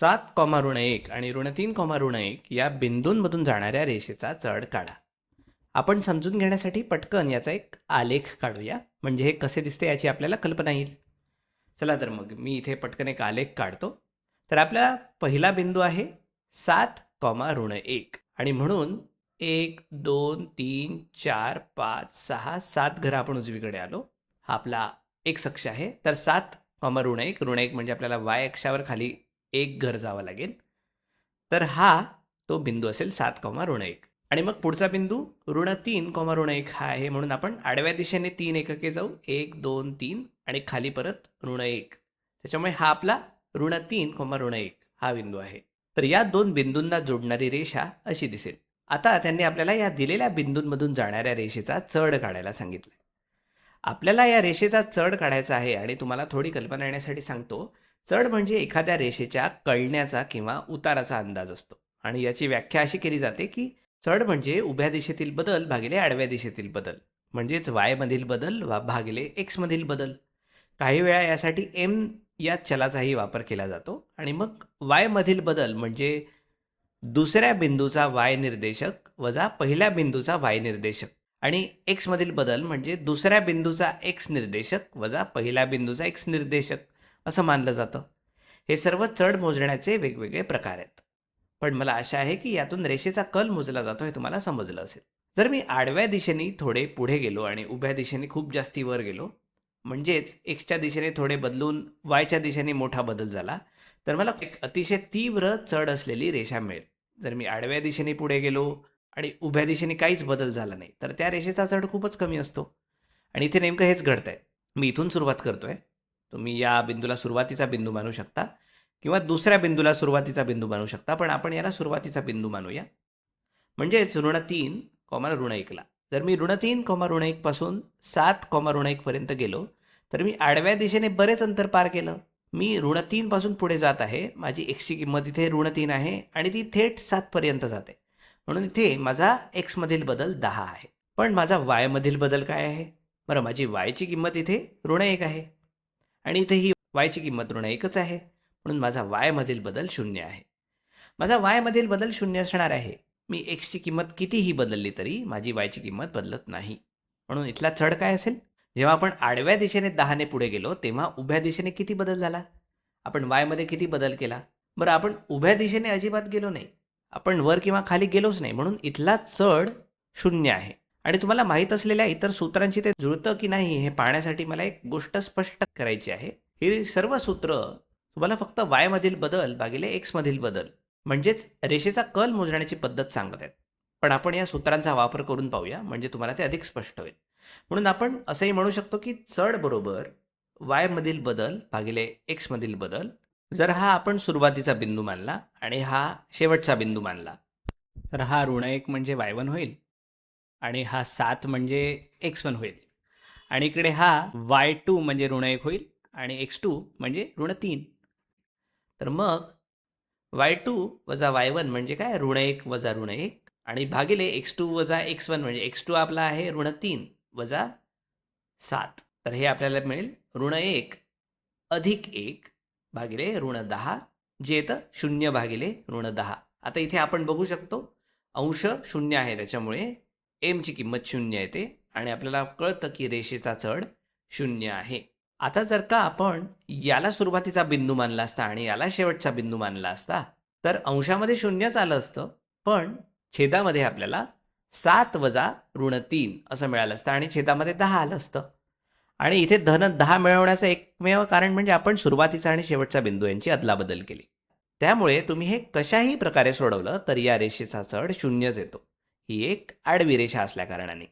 7,1 आणि -3,1 या बिंदूंमधून जाणाऱ्या रेषेचा चढ काढा. आपण समजून घेण्यासाठी पटकन याचा एक आलेख काढूया, म्हणजे हे कसे दिसते याची आपल्याला कल्पना येईल. चला तर मग मी इथे पटकन एक आलेख काढतो. तर आपला पहिला बिंदू आहे 7,1 आणि म्हणून 1 2 3 4 5 6 7 घरं आपण उजवीकडे आलो. हा आपला एक्स अक्ष आहे. तर 7,1 ऋण 1 म्हणजे आपल्याला वाय अक्षावर खाली एक घर जावं लागेल. तर हा तो बिंदू असेल 7,1 आणि मग पुढचा बिंदू -3,1 हा आहे. म्हणून आपण आडव्या दिशेने 3 एकके जाऊ. 1 2 3 आणि खाली परत -1. त्याच्यामुळे हा आपला -3,1 हा बिंदू आहे. तर या दोन बिंदूंना जोडणारी रेषा अशी दिसेल. आता त्यांनी आपल्याला या दिलेल्या बिंदूंमधून जाणाऱ्या रेषेचा चढ काढायला सांगितलं. आपल्याला या रेषेचा चढ काढायचा आहे आणि तुम्हाला थोडी कल्पना येण्यासाठी सांगतो. चढ म्हणजे एखाद्या रेषेच्या कळण्याचा किंवा उताराचा अंदाज असतो आणि याची व्याख्या अशी केली जाते की चढ म्हणजे उभ्या दिशेतील बदल भागिले आडव्या दिशेतील बदल, म्हणजेच वाय मधील बदल भागिले एक्स मधील बदल. काही वेळा यासाठी एम या चलाचाही वापर केला जातो आणि मग वाय मधील बदल म्हणजे दुसऱ्या बिंदूचा वाय निर्देशक वजा पहिल्या बिंदूचा वाय निर्देशक आणि एक्स मधील बदल म्हणजे दुसऱ्या बिंदूचा एक्स निर्देशक वजा पहिल्या बिंदूचा एक्स निर्देशक असं मानलं जातं. हे सर्व चढ मोजण्याचे वेगवेगळे प्रकार आहेत. पण मला आशा आहे की यातून रेषेचा कल मोजला जातो हे तुम्हाला समजलं असेल. जर मी आडव्या दिशेने थोडे पुढे गेलो आणि उभ्या दिशेने खूप जास्ती वर गेलो, म्हणजेच एक्सच्या दिशेने थोडे बदलून वायच्या दिशेने मोठा बदल झाला, तर मला एक अतिशय तीव्र चढ असलेली रेषा मिळेल. जर मी आडव्या दिशेने पुढे गेलो आणि उभ्या दिशेने काहीच बदल झाला नाही, तर त्या रेषेचा चढ खूपच कमी असतो. आणि इथे नेमकं हेच घडतंय. मी इथून सुरुवात करतोय. तुम्ही या बिंदूला सुरुवातीचा बिंदू मानू शकता किंवा दुसऱ्या बिंदूला सुरुवातीचा बिंदू मानू शकता, पण आपण याला सुरुवातीचा बिंदू मानूया. म्हणजेच -3, -1ला. जर मी -3, -1 पासून 7, -1 पर्यंत गेलो, तर मी आडव्या दिशेने बरेच अंतर पार केलं. मी -3 पासून पुढे जात आहे. माझी एक्सची किंमत इथे -3 आहे आणि ती थेट 7 पर्यंत जाते. म्हणून इथे माझा एक्समधील बदल 10 आहे. पण माझा वायमधील बदल काय आहे? बरं, माझी वायची किंमत इथे -1 आहे आणि इथे ही वायची किंमत -1च आहे. म्हणून माझा वायमधील बदल 0 आहे. माझा वायमधील बदल 0 असणार आहे. मी एक्सची किंमत कितीही बदलली तरी माझी वायची किंमत बदलत नाही. म्हणून इथला चढ काय असेल? जेव्हा आपण आडव्या दिशेने 10ने पुढे गेलो, तेव्हा उभ्या दिशेने किती बदल झाला? आपण वायमध्ये किती बदल केला? बरं, आपण उभ्या दिशेने अजिबात गेलो नाही. आपण वर किंवा खाली गेलोच नाही. म्हणून इथला चढ 0 आहे. आणि तुम्हाला माहीत असलेल्या इतर सूत्रांशी ते जुळतं की नाही हे पाहण्यासाठी मला एक गोष्ट स्पष्ट करायची आहे. ही सर्व सूत्र तुम्हाला फक्त वायमधील बदल भागिले एक्समधील बदल म्हणजेच रेषेचा कल मोजण्याची पद्धत सांगत आहेत. पण आपण या सूत्रांचा वापर करून पाहूया, म्हणजे तुम्हाला ते अधिक स्पष्ट होईल. म्हणून आपण असंही म्हणू शकतो की चढ बरोबर वायमधील बदल भागिले एक्समधील बदल. जर हा आपण सुरुवातीचा बिंदू मानला आणि हा शेवटचा बिंदू मानला, तर हा -1 म्हणजे y1 होईल आणि हा 7 म्हणजे x1 होईल आणि इकडे हा y2 म्हणजे -1 होईल आणि x2 म्हणजे -3. तर मग y2 वजा y1 म्हणजे काय? -1 वजा -1 आणि भागिले x2 वजा x1 म्हणजे x2 आपला आहे -3 वजा 7. तर हे आपल्याला मिळेल -1 अधिक 1 भागिले -10 जे येतं 0 भागिले -10. आता इथे आपण बघू शकतो अंश 0 आहे, त्याच्यामुळे एमची किंमत 0 येते आणि आपल्याला कळतं की रेषेचा चढ 0 आहे. आता जर का आपण याला सुरुवातीचा बिंदू मानला असता आणि याला शेवटचा बिंदू मानला असता, तर अंशामध्ये 0च आलं असतं, पण छेदामध्ये आपल्याला 7 वजा -3 असं मिळालं असतं आणि छेदामध्ये 10 आलं असतं. आणि इथे धन 10 मिळवण्याचं एकमेव कारण म्हणजे आपण सुरुवातीचा आणि शेवटचा बिंदू यांची अदलाबदल केली. त्यामुळे तुम्ही हे कशाही प्रकारे सोडवलं तर या रेषेचा चढ 0च येतो. ही एक आडवी रेषा असल्याकारणाने.